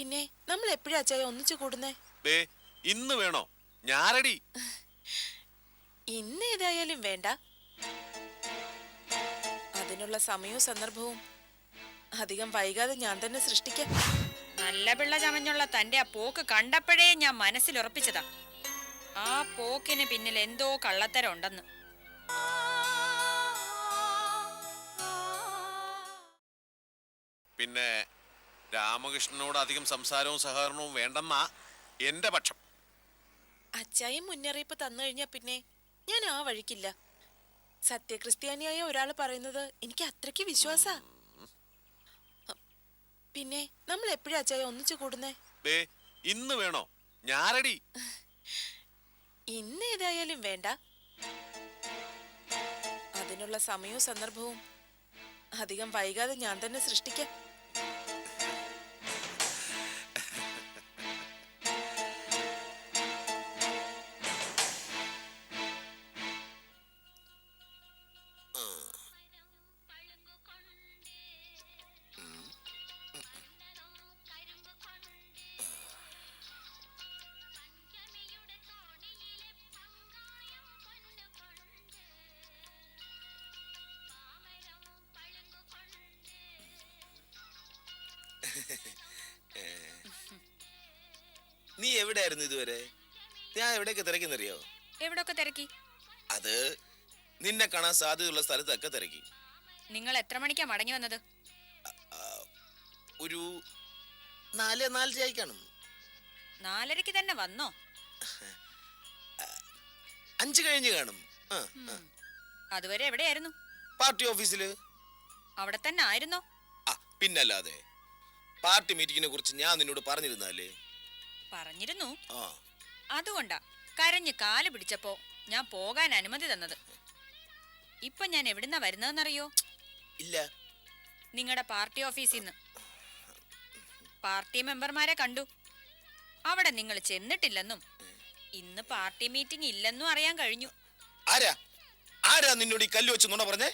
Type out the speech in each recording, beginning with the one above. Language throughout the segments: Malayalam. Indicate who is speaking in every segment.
Speaker 1: പിന്നെ നമ്മൾ എപ്പോഴാ അച്ചായ ഒന്നിച്ചു കൂടുന്നേ?
Speaker 2: ഇന്ന് വേണോ? ഞാറടി.
Speaker 1: ഇന്ന് ഏതായാലും വേണ്ട. അതിനുള്ള സമയവും സന്ദർഭവും അധികം വൈകാതെ ഞാൻ തന്നെ സൃഷ്ടിക്കാം.
Speaker 3: നല്ല പിള്ള ചമഞ്ഞുള്ള തന്റെ ആ പോക്ക് കണ്ടപ്പോഴേ ഞാൻ മനസ്സിൽ ഉറപ്പിച്ചതാ, ആ പോക്കിന് പിന്നിൽ എന്തോ കള്ളത്തരം ഉണ്ടെന്ന്.
Speaker 2: പിന്നെ രാമകൃഷ്ണനോട് അധികം സംസാരവും സഹകരണവും വേണ്ടെന്നാ എന്റെ പക്ഷം.
Speaker 1: അച്ചായം മുന്നറിയിപ്പ് തന്നു കഴിഞ്ഞാ പിന്നെ ഞാൻ ആ വഴിക്കില്ല. സത്യക്രിസ്ത്യാനിയായ ഒരാൾ പറയുന്നത് എനിക്ക് അത്രയ്ക്ക് വിശ്വാസാ. പിന്നെ നമ്മൾ എപ്പോഴാ അച്ചായ ഒന്നിച്ചു കൂടുന്നേ?
Speaker 2: ഇന്ന് വേണോ? ഞാറടി.
Speaker 1: ഇന്ന് ഏതായാലും വേണ്ട. അതിനുള്ള സമയവും സന്ദർഭവും അധികം വൈകാതെ ഞാൻ തന്നെ സൃഷ്ടിക്കാം.
Speaker 4: നീ എവിടെയായിരുന്നു ഇതുവരെ? ഞാൻ എവിടെയൊക്കെ തിരക്കിന്നറിയോ?
Speaker 3: എവിടൊക്കെ തിരക്കി?
Speaker 4: അത് നിന്നെ കാണാൻ സാധ്യതയുള്ള സ്ഥലത്തൊക്കെ തിരക്കി.
Speaker 3: നിങ്ങൾ എത്ര മണിക്കാ മടങ്ങി വന്നത്?
Speaker 4: ഒരു 4:45 കാണും.
Speaker 3: 4:30 തന്നെ വന്നോ?
Speaker 4: 5 കഴിഞ്ഞ് കാണും.
Speaker 3: അതുവരെ എവിടെയായിരുന്നു?
Speaker 4: പാർട്ടി ഓഫീസില്.
Speaker 3: അവിടെ തന്നെ ആയിരുന്നോ?
Speaker 4: പിന്നല്ലാതെ. പാർട്ടി മീറ്റിങ്ങിനെ കുറിച്ച് ഞാൻ നിന്നോട് പറഞ്ഞിരുന്നാലേ?
Speaker 3: പറഞ്ഞിരുന്നു. അതുകൊണ്ടാ കരഞ്ഞ് കാല് പിടിച്ചപ്പോ ഞാൻ പോകാൻ അനുമതി തന്നത്. ഇപ്പൊ ഞാൻ എവിടുന്നാ വരുന്നതെന്നറിയോ?
Speaker 4: ഇല്ല.
Speaker 3: നിങ്ങളുടെ പാർട്ടി ഓഫീസിൽ നിന്ന്. പാർട്ടി മെമ്പർമാരെ കണ്ടു. അവിടെ നിങ്ങൾ ചെന്നിട്ടില്ലെന്നും ഇന്ന് പാർട്ടി മീറ്റിംഗ് ഇല്ലെന്നും അറിയാൻ കഴിഞ്ഞു.
Speaker 4: ആരാ ആരാ നിന്നോട് ഈ കല്ല് വെച്ച് നുണ പറഞ്ഞേ?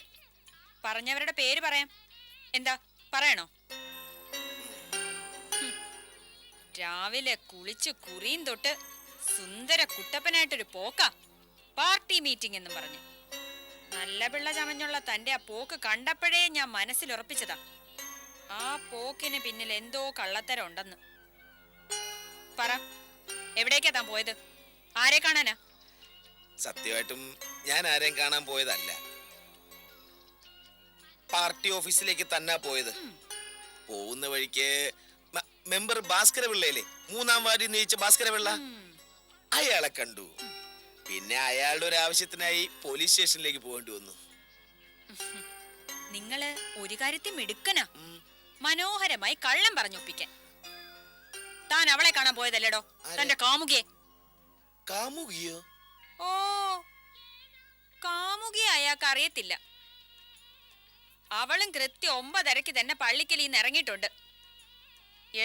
Speaker 3: പറഞ്ഞവരുടെ പേര് പറയാം. എന്താ പറയണോ? രാവിലെ കുളിച്ച് കുറിയും തൊട്ട് സുന്ദര കുട്ടപ്പനായിട്ടൊരു പോക്കാ പാർട്ടി മീറ്റിംഗ് എന്നും പറഞ്ഞു. നല്ല പിള്ള ചമഞ്ഞുള്ള തന്റെ ആ പോക്ക് കണ്ടപ്പോഴേ ഞാൻ മനസ്സിൽ ഉറപ്പിച്ചതാ, ആ പോക്കിന് പിന്നിൽ എന്തോ കള്ളത്തരം ഉണ്ടെന്ന്. പറ, എവിടേക്കാ താൻ പോയത്? ആരെ കാണാനാ?
Speaker 4: സത്യമായിട്ടും ഞാൻ ആരെയും കാണാൻ പോയതല്ല. പാർട്ടി ഓഫീസിലേക്ക് തന്നെ പോയത്. പോകുന്ന വഴിക്ക് മെമ്പർ ഭാസ്കരപിള്ളയിലെ 3-ാം വാർഡിൽ നയിച്ച ഭാസ്കരപിള്ള, അയാളെ കണ്ടു. പിന്നെ അയാളുടെ ഒരു ആവശ്യത്തിനായി പോലീസ് സ്റ്റേഷനിലേക്ക് പോകേണ്ടി വന്നു.
Speaker 3: നിങ്ങള് ഒരു കാര്യത്തിൽ മിടുക്കനാ, മനോഹരമായി കള്ളം പറഞ്ഞൊപ്പിക്കാൻ. താൻ അവളെ കാണാൻ പോയതല്ലേടോ, തന്റെ കാമുകിയെ?
Speaker 4: കാമുകിയോ?
Speaker 3: ഓ, കാമുകിയെ അയാൾക്ക് അറിയത്തില്ല. അവളും കൃത്യം 9:30 തന്നെ പള്ളിക്കൽ നിന്ന് ഇറങ്ങിയിട്ടുണ്ട്.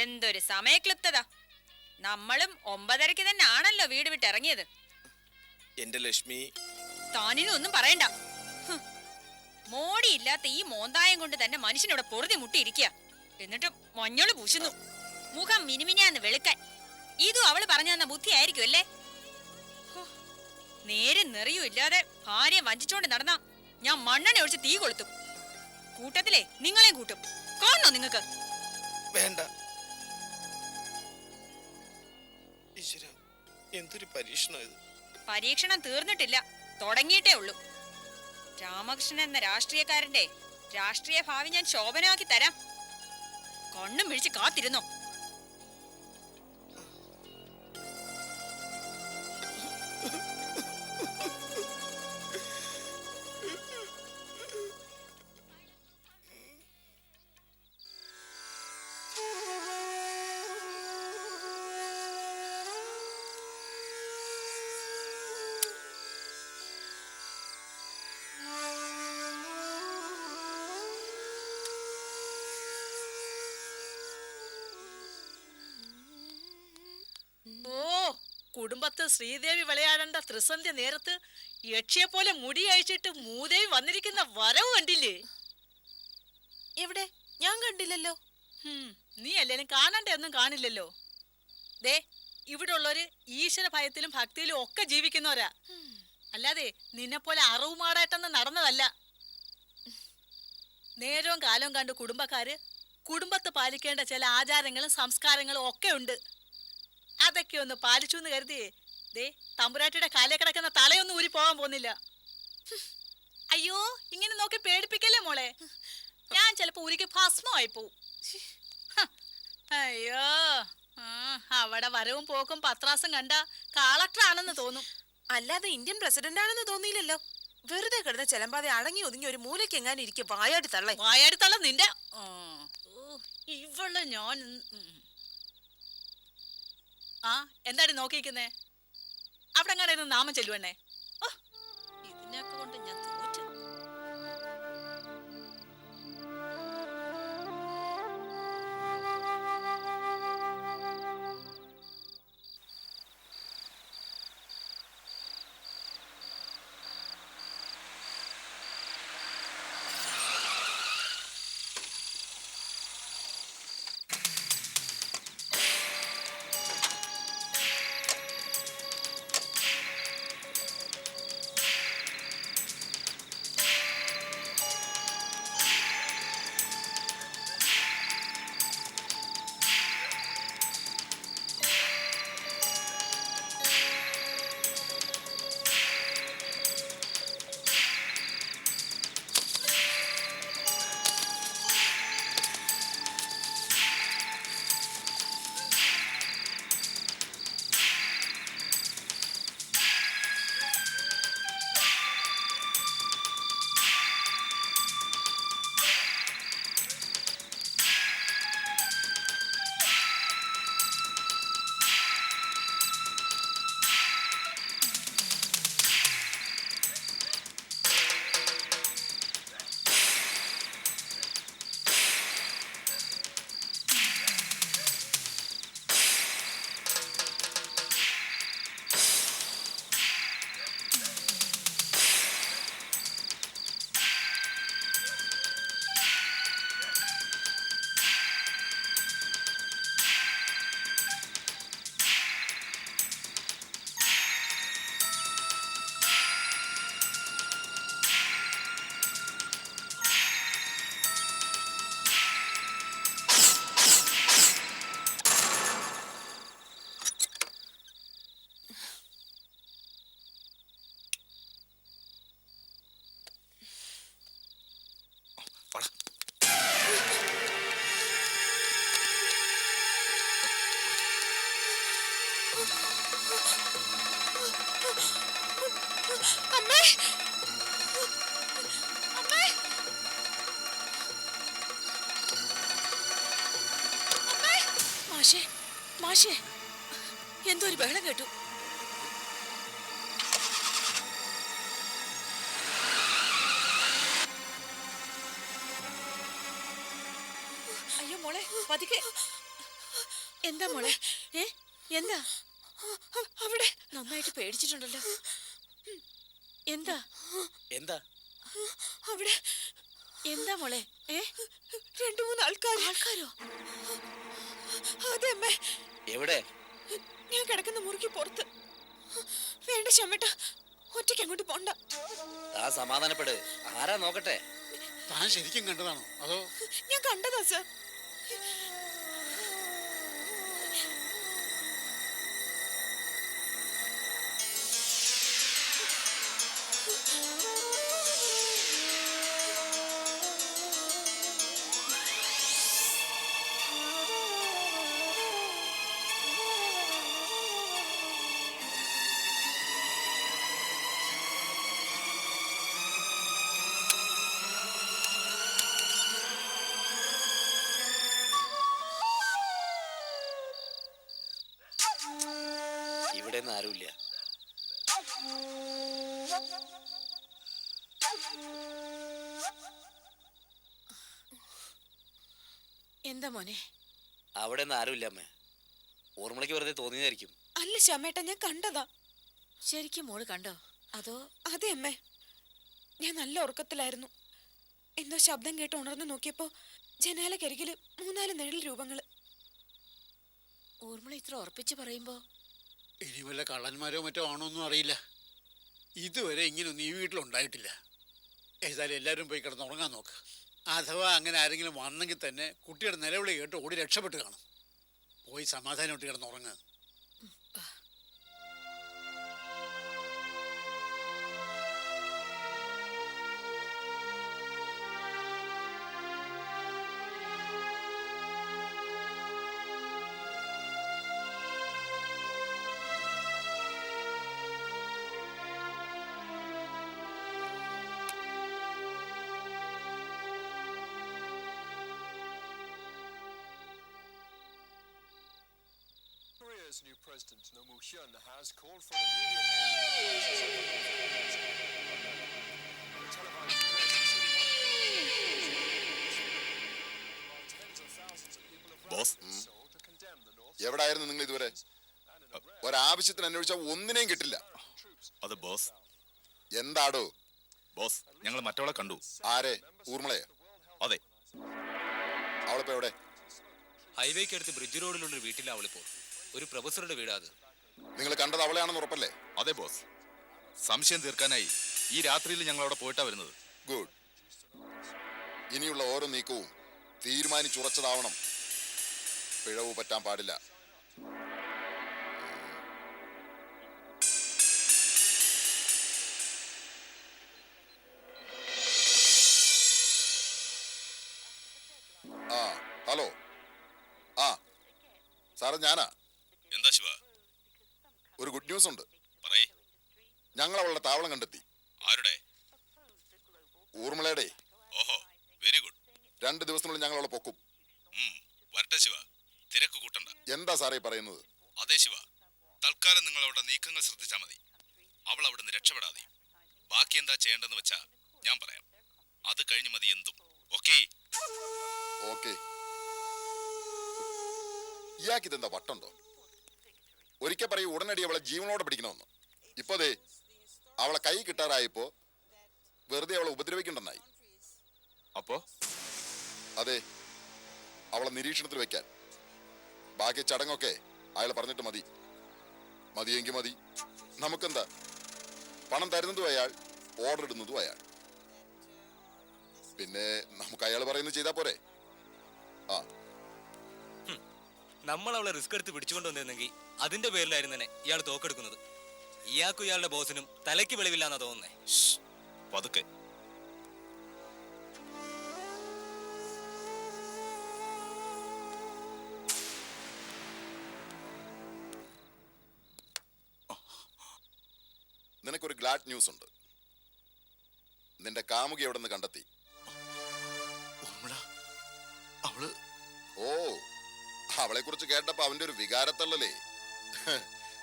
Speaker 3: എന്തൊരു സമയക്ലിപ്തത! നമ്മളും 9:30 തന്നെ ആണല്ലോ വീട് വിട്ട് ഇറങ്ങിയത്.
Speaker 4: എന്റെ ലക്ഷ്മി,
Speaker 3: താനിനൊന്നും പറയണ്ട. മോടിയില്ലാത്ത ഈ മോന്തായം കൊണ്ട് തന്നെ മനുഷ്യനോട് പൊറുതി മുട്ടിയിരിക്കുക. എന്നിട്ട് മഞ്ഞള് പൂശുന്നു, മുഖം മിനിമിനാന്ന് വെളുക്കാൻ. ഇതും അവള് പറഞ്ഞു തന്ന ബുദ്ധിയായിരിക്കും അല്ലേ? നേരെ നെറിയും ഇല്ലാതെ ഭാര്യയെ വഞ്ചിച്ചോണ്ട് നടന്ന ഞാൻ മണ്ണെണ്ണ ഒഴിച്ച് തീ കൊളുത്തും. കൂട്ടത്തിലെ നിങ്ങളെയും കൂട്ടും. കാണണോ നിങ്ങക്ക്?
Speaker 4: വേണ്ട. എന്തൊരു പരീക്ഷണം ഇത്!
Speaker 3: പരീക്ഷണം തീർന്നിട്ടില്ല, തുടങ്ങിയിട്ടേ ഉള്ളൂ. രാമകൃഷ്ണൻ എന്ന രാഷ്ട്രീയക്കാരന്റെ രാഷ്ട്രീയ ഭാവി ഞാൻ ശോഭനമാക്കി തരാം. കണ്ണും പിടിച്ച് കാത്തിരുന്നോ?
Speaker 5: കുടുംബത്ത് ശ്രീദേവി വിളയാടേണ്ട ത്രിസന്ധ്യ നേരത്ത് യക്ഷിയെ പോലെ മുടി അഴിച്ചിട്ട് മൂദേവി വന്നിരിക്കുന്ന വരവ് കണ്ടില്ലേ?
Speaker 1: എവിടെ? ഞാൻ കണ്ടില്ലല്ലോ.
Speaker 5: നീ അല്ലേലും കാണണ്ടേ ഒന്നും കാണില്ലല്ലോ. ദേ ഇവിടെ ഉള്ളവര് ഈശ്വര ഭയത്തിലും ഭക്തിയിലും ഒക്കെ ജീവിക്കുന്നവരാ. അല്ലാതെ നിന്നെപ്പോലെ അറവുമാടായിട്ടൊന്നും നടന്നതല്ല. നേരവും കാലവും കണ്ട് കുടുംബക്കാര് കുടുംബത്ത് പാലിക്കേണ്ട ചില ആചാരങ്ങളും സംസ്കാരങ്ങളും ഒക്കെ ഉണ്ട്. അതൊക്കെ ഒന്ന് പാലിച്ചു എന്ന് കരുതിയേ ദേ തമ്പുരാട്ടിയുടെ കാലേ കിടക്കുന്ന തലയൊന്നും ഊരി പോകാൻ പോകുന്നില്ല. അയ്യോ ഇങ്ങനെ നോക്കി പേടിപ്പിക്കല്ലേ മോളെ. ഞാൻ ചിലപ്പോ ഊരിക്ക് ഭസ്മമായി പോവും. അയ്യോ അവിടെ വരവും പോക്കും പത്രാസും കണ്ട കളക്ടറാണെന്ന് തോന്നും.
Speaker 1: അല്ലാതെ ഇന്ത്യൻ പ്രസിഡന്റ് ആണെന്ന് തോന്നിയില്ലല്ലോ. വെറുതെ കിടന്ന ചെലമ്പാതെ അടങ്ങി ഒതുങ്ങി ഒരു മൂലയ്ക്ക് എങ്ങാനും ഇരിക്കും. വായാടി തള്ളേ.
Speaker 5: വായാടിത്തള്ള നിന്റെ ഇവള് ഞാൻ എന്താടി നോക്കിയിരിക്കുന്നേ? അവിടെ എങ്ങാനും നാമം ചെല്ലുവണ്ണേ. ഇതിനൊക്കെ കൊണ്ട് ഞാൻ തോറ്റു.
Speaker 1: മാഷേ മാഷേ എന്തോ ഒരു ബഹളം കേട്ടു. അയ്യോ മോളെ പതുക്കെ. എന്താ മോളെ? എന്താ അവിടെ? നന്നായിട്ട് പേടിച്ചിട്ടുണ്ടല്ലോ. എന്താ
Speaker 4: എന്താ
Speaker 1: അവിടെ? എന്താ മോളെ? 2-3 ആൾക്കാരോ? അതെ അമ്മേ.
Speaker 4: എവിടെ?
Speaker 1: ഞാൻ കിടക്കുന്ന മുറിക്ക് പുറത്ത്. വേണ്ട ശമ്മേട്ട, ഒറ്റയ്ക്ക് അങ്ങോട്ട് പോണ്ട.
Speaker 4: ആ സമാധാനപ്പെട്. ആരാ നോക്കട്ടെ.
Speaker 6: താൻ ശരിക്കും കണ്ടതാണോ അതോ?
Speaker 1: ഞാൻ കണ്ടതാ സർ.
Speaker 4: ഇവിടെ ഒന്നും ആരുമില്ല.
Speaker 1: എന്താ മോനെ?
Speaker 4: അവിടെ ഒന്നും ആരുമില്ല അമ്മേ. ഓർമ്മയ്ക്ക് വെറുതെ തോന്നിയതായിരിക്കും.
Speaker 1: അല്ല ശമ്മേട്ട, ഞാൻ കണ്ടതാ. ശരിക്കും മോള് കണ്ടോ അതോ? അതെ അമ്മേ, ഞാൻ നല്ല ഉറക്കത്തിലായിരുന്നു. എന്തോ ശബ്ദം കേട്ട് ഉണർന്നു നോക്കിയപ്പോ ജനാലക്കരികില് 3-4 നിഴൽ രൂപങ്ങള്. ഊർമിള ഇത്ര ഉറപ്പിച്ച് പറയുമ്പോ
Speaker 6: ഇനി വല്ല കള്ളന്മാരോ മറ്റോ ആണോന്നും അറിയില്ല. ഇതുവരെ ഇങ്ങനൊന്നും ഈ വീട്ടിലുണ്ടായിട്ടില്ല. ഏതായാലും എല്ലാവരും പോയി കിടന്ന് ഉറങ്ങാൻ നോക്ക്. അഥവാ അങ്ങനെ ആരെങ്കിലും വന്നെങ്കിൽ തന്നെ കുട്ടിയുടെ നിലവിളി കേട്ട് ഓടി രക്ഷപ്പെട്ട് കാണും. പോയി സമാധാനമായിട്ട് കിടന്ന് ഉറങ്ങുക.
Speaker 7: Korea's new president, No Moo-hyun, has called for an immediate end to televised while tens of thousands of people have
Speaker 8: Boss?
Speaker 7: rallied in Seoul to condemn the North
Speaker 8: എവിടായിരുന്നു നിങ്ങൾ ഇതുവരെ? ഒരാവശ്യത്തിന് അന്വേഷിച്ചാൽ ഒന്നിനെയും കിട്ടില്ല.
Speaker 9: അത് ബോസ്.
Speaker 8: എന്താടോ?
Speaker 9: ബോസ്, ഞങ്ങൾ മറ്റവളെ കണ്ടു.
Speaker 8: ആരെ? ഊർമിളയെ?
Speaker 9: അതെ.
Speaker 8: അവളിപ്പോ എവിടെ?
Speaker 10: ഹൈവേക്ക് അടുത്ത് ബ്രിഡ്ജ് റോഡിലുള്ള ഒരു വീട്ടിലാണ് അവളിപ്പോൾ. ഒരു പ്രൊഫസറുടെ വീടാ അത്.
Speaker 8: നിങ്ങൾ കണ്ടത് അവളെയാണെന്ന് ഉറപ്പല്ലേ?
Speaker 9: അതെ ബോസ്. സംശയം തീർക്കാനായി ഈ രാത്രിയിൽ ഞങ്ങൾ അവിടെ പോയിട്ടാ വരുന്നത്.
Speaker 8: ഗുഡ്. ഇനിയുള്ള ഓരോ നീക്കവും തീരുമാനിച്ചുറച്ചതാവണം. പിഴവ് പറ്റാൻ പാടില്ല. ആ ഹലോ. ആ സാറേ, ഞാനാ.
Speaker 9: എന്താ ശിവ?
Speaker 8: ഒരു ഗുഡ് ന്യൂസ് ഉണ്ട്.
Speaker 9: പറയ്.
Speaker 8: ഞങ്ങൾ അവളുടെ താവളം കണ്ടെത്തി.
Speaker 9: ആരുടെ?
Speaker 8: ഊർമിളയുടെ.
Speaker 9: ഓഹോ, വെരി ഗുഡ്.
Speaker 8: 2 ദിവസത്തിനുള്ളിൽ ഞങ്ങൾ അവളെ പൊക്കും.
Speaker 9: വരട്ടെ ശിവ, തിരക്ക് കൂട്ടണ്ട.
Speaker 8: എന്താ സാറേ പറയുന്നത്?
Speaker 9: അതെ ശിവ, തൽക്കാലം നിങ്ങൾ അവളുടെ നീക്കങ്ങൾ ശ്രദ്ധിച്ചാൽ മതി. അവൾ അവിടുന്ന് രക്ഷപ്പെടാതെ. ബാക്കി എന്താ ചെയ്യേണ്ടെന്ന് വെച്ചാ ഞാൻ പറയാം. അത് കഴിഞ്ഞ് മതി എന്തും. ഓക്കേ?
Speaker 8: ഓക്കെ. ഇയാൾക്ക് ഇതെന്താ വട്ടുണ്ടോ? ഒരിക്കൽ പറയൂ ഉടനടി അവളെ ജീവനോടെ പിടിക്കണമെന്ന്. ഇപ്പൊ ദേ അവളെ കൈ കിട്ടാറായപ്പോ വെറുതെ അവളെ ഉപദ്രവിക്കണ്ടെന്നായി.
Speaker 9: അപ്പോ
Speaker 8: അതെ, അവളെ നിരീക്ഷണത്തിൽ വെക്കാൻ. ബാക്കി ചടങ്ങൊക്കെ അയാൾ പറഞ്ഞിട്ട് മതി. മതിയെങ്കിൽ മതി. നമുക്കെന്താ? പണം തരുന്നതും അയാൾ, ഓർഡർ ഇടുന്നതും അയാൾ. പിന്നെ നമുക്ക് അയാൾ പറയുന്നത് ചെയ്താ പോരെ? ആ,
Speaker 10: നമ്മൾ അവളെ റിസ്ക് എടുത്ത് പിടിച്ചുകൊണ്ട് വന്നിരുന്നെങ്കിൽ അതിന്റെ പേരിലായിരുന്നെ ഇയാൾ തോക്കെടുക്കുന്നത്. ഇയാൾക്കും ഇയാളുടെ ബോസിനും തലയ്ക്ക് വെളിവില്ലാന്നാ തോന്നുന്നേ.
Speaker 9: പതുക്കെ.
Speaker 8: നിനക്കൊരു ഗ്ലാഡ് ന്യൂസ് ഉണ്ട്. നിന്റെ കാമുകി എവിടെ നിന്ന് കണ്ടെത്തി.
Speaker 9: ഊർമിള, അവള്.
Speaker 8: ഓ, അവളെ കുറിച്ച് കേട്ടപ്പോ അവന്റെ ഒരു വികാരത്തള്ളലേ.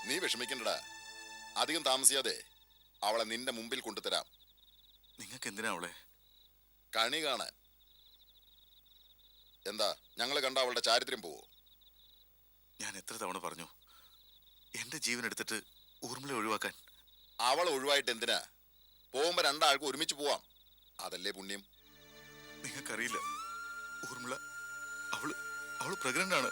Speaker 8: നീ വിഷമിക്കണ്ടടാ. അധികം താമസിയാതെ അവളെ നിന്റെ മുമ്പിൽ കൊണ്ടുതരാം.
Speaker 9: നിങ്ങൾക്ക് എന്തിനാ അവളെ?
Speaker 8: കണി കാണാൻ. എന്താ, ഞങ്ങള് കണ്ട അവളുടെ ചാരിത്രം പോവോ?
Speaker 9: ഞാൻ എത്ര തവണ പറഞ്ഞു എന്റെ ജീവൻ എടുത്തിട്ട് ഊർമിളെ ഒഴിവാക്കാൻ.
Speaker 8: അവൾ ഒഴിവായിട്ട് എന്തിനാ? പോകുമ്പോ 2 ആൾക്ക് ഒരുമിച്ച് പോവാം. അതല്ലേ പുണ്യം.
Speaker 9: നിങ്ങൾക്കറിയില്ല ഊർമിള, അവള് പ്രഗ്നന്റ് ആണ്.